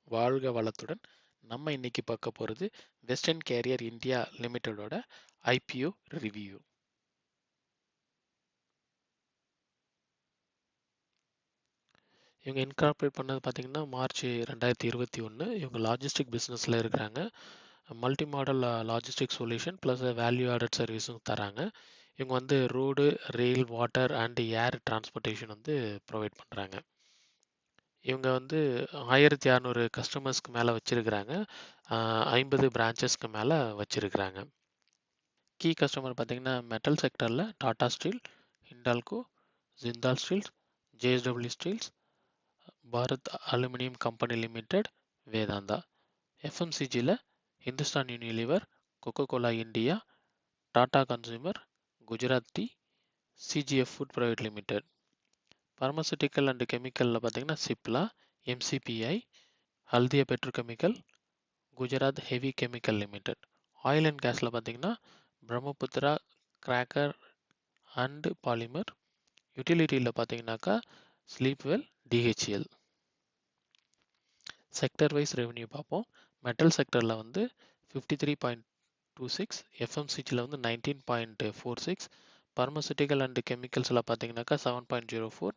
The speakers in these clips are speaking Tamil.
வாழ்க வளத்துடன். நம்ம இன்னைக்கு பார்க்க போகிறது வெஸ்டர்ன் கேரியர் இந்தியா லிமிட்டடோட ஐபிஓ ரிவ்யூ. இவங்க இன்கார்பரேட் பண்ணது பார்த்தீங்கன்னா மார்ச் 2021. இவங்க லாஜிஸ்டிக் பிஸ்னஸில் இருக்கிறாங்க. Multi modal logistic solution plus value added சர்வீஸும் தராங்க. இவங்க வந்து road, rail, water and air transportation வந்து ப்ரொவைட் பண்ணுறாங்க. இவங்க வந்து 1600 கஸ்டமர்ஸ்க்கு மேலே வச்சுருக்கிறாங்க. 50 பிரான்ச்சஸ்க்கு மேலே வச்சுருக்கிறாங்க. கீ கஸ்டமர் பார்த்தீங்கன்னா மெட்டல் செக்டரில் Tata steel, Hindalco, Jindal steels, JSW steels, Bharat aluminium company limited, Vedanta. எஃப்எம்சிஜியில் Hindustan Unilever, Coca Cola India, Tata consumer, Gujarat tea, CGF food private limited. Pharmaceutical and கெமிக்கலில் பார்த்தீங்கன்னா Cipla, MCPI, Haldia petrochemical, Gujarat heavy chemical limited. Oil and கேஸில் பார்த்தீங்கன்னா பிரம்மபுத்திரா கிராக்கர் அண்ட் பாலிமர். யூட்டிலிட்டியில் பார்த்தீங்கன்னாக்கா Sleepwell, DHL. Sector wise revenue பார்ப்போம். மெட்டல் செக்டரில் வந்து 53.26, எஃப்எம்சிஜியில் வந்து 19.46, பார்மசூட்டிக்கல் அண்ட் கெமிக்கல்ஸில் பார்த்தீங்கன்னாக்கா 7.04,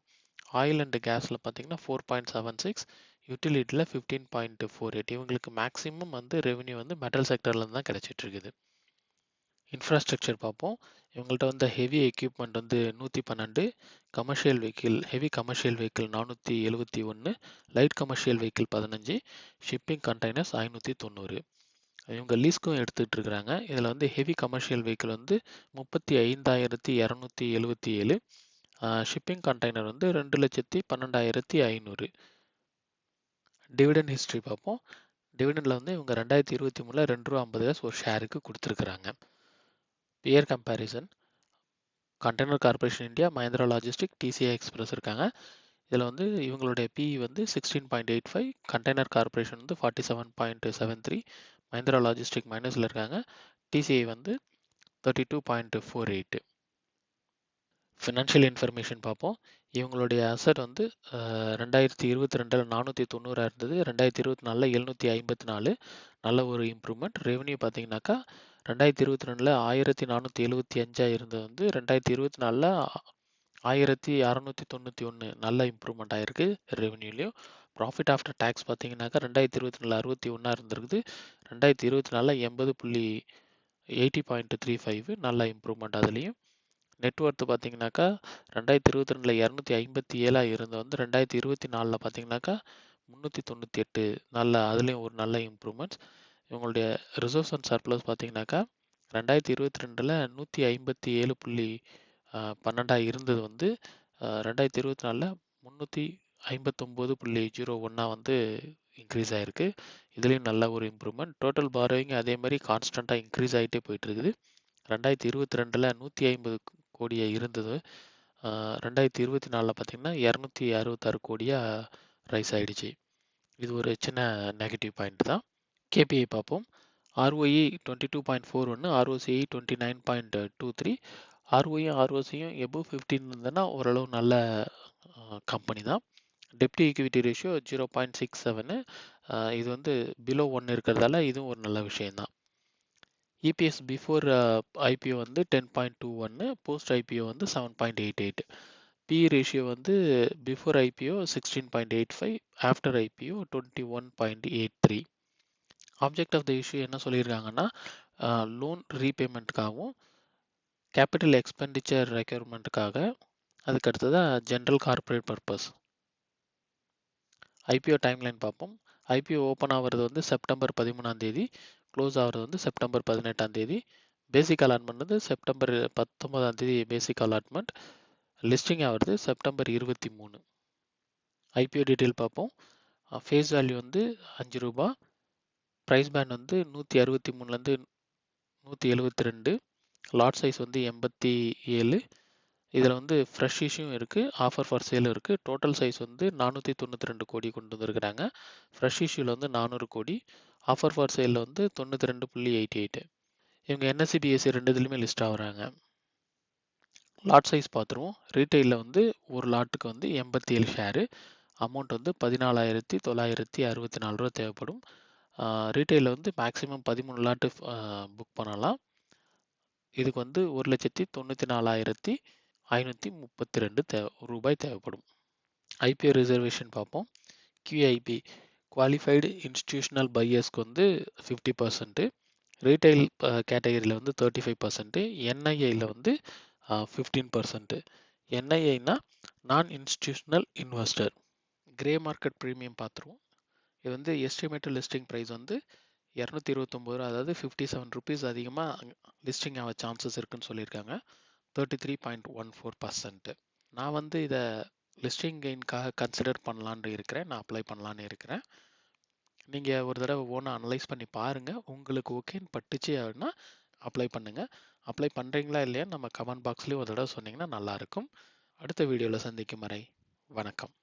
ஆயில் அண்ட் கேஸில் பார்த்தீங்கன்னா 4.76, யூட்டிலிட்டியில் 15.48. இவங்களுக்கு மேக்ஸிமம் வந்து ரெவன்யூ வந்து மெட்டல் செக்டர்லேருந்து தான் கிடைச்சிட்டு இருக்குது. இன்ஃப்ராஸ்ட்ரக்சர் பார்ப்போம். இவங்கள்ட்ட வந்து ஹெவி எக்யூப்மெண்ட் வந்து 112, commercial vehicle, heavy commercial vehicle 471, light commercial vehicle 15, shipping containers 590. இவங்க லீஸ்க்கும் எடுத்துகிட்டு இருக்கிறாங்க. இதில் வந்து ஹெவி கமர்ஷியல் வெஹிக்கிள் வந்து 35,277, ஷிப்பிங் கண்டெய்னர் வந்து 2,12,500. டிவிடெண்ட் ஹிஸ்ட்ரி பார்ப்போம். டிவிடெண்டில் வந்து இவங்க 2023 ₹2.50 ஒரு ஷேருக்கு கொடுத்துருக்குறாங்க. Peer comparison, Container Corporation India, Mahindra Logistic, TCI Express இருக்காங்க. இதில் வந்து இவங்களுடைய பிஇ வந்து 16.85, கண்டெய்னர் கார்பரேஷன் வந்து 47.73, மஹிந்திரா லாஜிஸ்டிக் மைனஸில் இருக்காங்க. டிசிஐ வந்து 32.48. ஃபினான்ஷியல் இன்ஃபர்மேஷன் பார்ப்போம். இவங்களுடைய அசட் வந்து 2022 490 இருந்தது, 2024 754, நல்ல ஒரு இம்ப்ரூவ்மெண்ட். ரெவன்யூ பார்த்தீங்கன்னாக்கா 2022 1475 இருந்தது வந்து 2024 1691, நல்ல இம்ப்ரூவ்மெண்ட் ஆயிருக்கு ரெவன்யூலையும். ப்ராஃபிட் ஆஃப்டர் டேக்ஸ் பார்த்தீங்கன்னாக்கா 2024 61 இருந்திருக்குது, 2024 80.35, நல்ல இம்ப்ரூவ்மெண்ட் அதுலேயும். நெட்ஒர்த் பார்த்தீங்கன்னாக்கா 2022 257 இருந்த வந்து 2024 பார்த்தீங்கன்னாக்கா 398, நல்ல அதுலேயும் ஒரு நல்ல இம்ப்ரூவ்மெண்ட்ஸ். இவங்களுடைய ரிசர்வ்ஸ் அண்ட் சர்ப்ளஸ் பார்த்தீங்கன்னாக்கா 2022 157.12 இருந்தது வந்து 2024 359.01 வந்து இன்க்ரீஸ் ஆயிருக்கு. இதுலேயும் நல்ல ஒரு இம்ப்ரூவ்மெண்ட். டோட்டல் பாரோயிங் அதே மாதிரி கான்ஸ்டண்ட்டாக இன்க்ரீஸ் ஆகிட்டே போயிட்டு இருக்குது. 2022 150 கோடியாக இருந்தது, 2024 பார்த்தீங்கன்னா 266 கோடியாக ரைஸ் ஆகிடுச்சு. இது ஒரு சின்ன நெகட்டிவ் பாயிண்ட் தான். கேபிஐ பார்ப்போம். ROE 22.41, ROCE 29.23. ROEயும் ROCயும் எபோவ் 15 இருந்ததுன்னா ஓரளவு நல்ல கம்பெனி தான். டெப்ட் ஈக்விட்டி ரேஷியோ 0.67, இது வந்து பிலோ 1 இருக்கிறதால இதுவும் ஒரு நல்ல விஷயம்தான். இபிஎஸ் பிஃபோர் ஐபிஓ வந்து 10.21, போஸ்ட் ஐபிஓ வந்து 7.88. பி ரேஷியோ வந்து before IPO 16.85, after IPO 21.83. Object of the issue என்ன சொல்லியிருக்காங்கன்னா லோன் ரீபேமெண்ட்டுக்காகவும் கேபிட்டல் எக்ஸ்பெண்டிச்சர் ரெக்யர்மெண்ட்டுக்காக, அதுக்கு அடுத்ததாக general corporate purpose. IPO timeline பார்ப்போம். ஐபிஓ ஓப்பன் ஆகிறது வந்து செப்டம்பர் 13, க்ளோஸ் ஆகிறது வந்து செப்டம்பர் 18. பேசிக் அலாட்மெண்ட் வந்து செப்டம்பர் 19 பேசிக் அலாட்மெண்ட். லிஸ்டிங் ஆகிறது செப்டம்பர் 23. ஐபிஓ டீட்டெயில் பார்ப்போம். ஃபேஸ் வேல்யூ வந்து ₹5, ப்ரைஸ் பேண்ட் வந்து 163லேருந்து 172, லாட் சைஸ் வந்து 87. இதில் வந்து ஃப்ரெஷ் இஷ்யூவும் இருக்குது, ஆஃபர் ஃபார் சேலும் இருக்குது. டோட்டல் சைஸ் வந்து 492 கோடி கொண்டு வந்திருக்கிறாங்க. ஃப்ரெஷ் இஷ்யூவில் வந்து 400 கோடி, ஆஃபர் ஃபார் சேலில் வந்து 92.88. இவங்க என்எஸ்சி பிஎஸ்சி ரெண்டு இதுலையுமே லிஸ்ட் ஆகுறாங்க. லாட் சைஸ் பார்த்துருவோம். ரீட்டைலில் வந்து ஒரு லாட்டுக்கு வந்து 87 ஷேரு, அமௌண்ட் வந்து 14,964 ரூபா தேவைப்படும். ரீட்டெயிலில் வந்து மேக்ஸிமம் 13 லாட்டு புக் பண்ணலாம். இதுக்கு வந்து 1,94,532 ரூபாய் தேவைப்படும். ஐபிஓ ரிசர்வேஷன் பார்ப்போம். QIB குவாலிஃபைடு இன்ஸ்டிடியூஷனல் பையர்ஸ்க்கு வந்து 50%, ரீட்டைல் கேட்டகரியில் வந்து 35%, என்ஐஐயில் வந்து 15%. என்ஐஐனா நான் institutional investor. Grey market premium பார்த்துருவோம். இது வந்து எஸ்டிமேட்டட் லிஸ்டிங் ப்ரைஸ் வந்து 229 ரூபா, அதாவது 57 ருபீஸ் அதிகமாக லிஸ்டிங் ஆக சான்சஸ் இருக்குன்னு சொல்லியிருக்காங்க. 33.14%. நான் வந்து இதை லிஸ்டிங் கெயின்காக கன்சிடர் பண்ணலான்னு இருக்கிறேன். நான் அப்ளை பண்ணலான்னு இருக்கிறேன். நீங்கள் ஒரு தடவை ஓனாக அனலைஸ் பண்ணி பாருங்கள். உங்களுக்கு ஓகேன்னு பட்டுச்சு அப்படின்னா அப்ளை பண்ணுங்கள். அப்ளை பண்ணுறீங்களா இல்லையா நம்ம கமெண்ட் பாக்ஸ்லேயும் ஒரு தடவை சொன்னீங்கன்னா நல்லாயிருக்கும். அடுத்த வீடியோவில் சந்திக்கும் வரை வணக்கம்.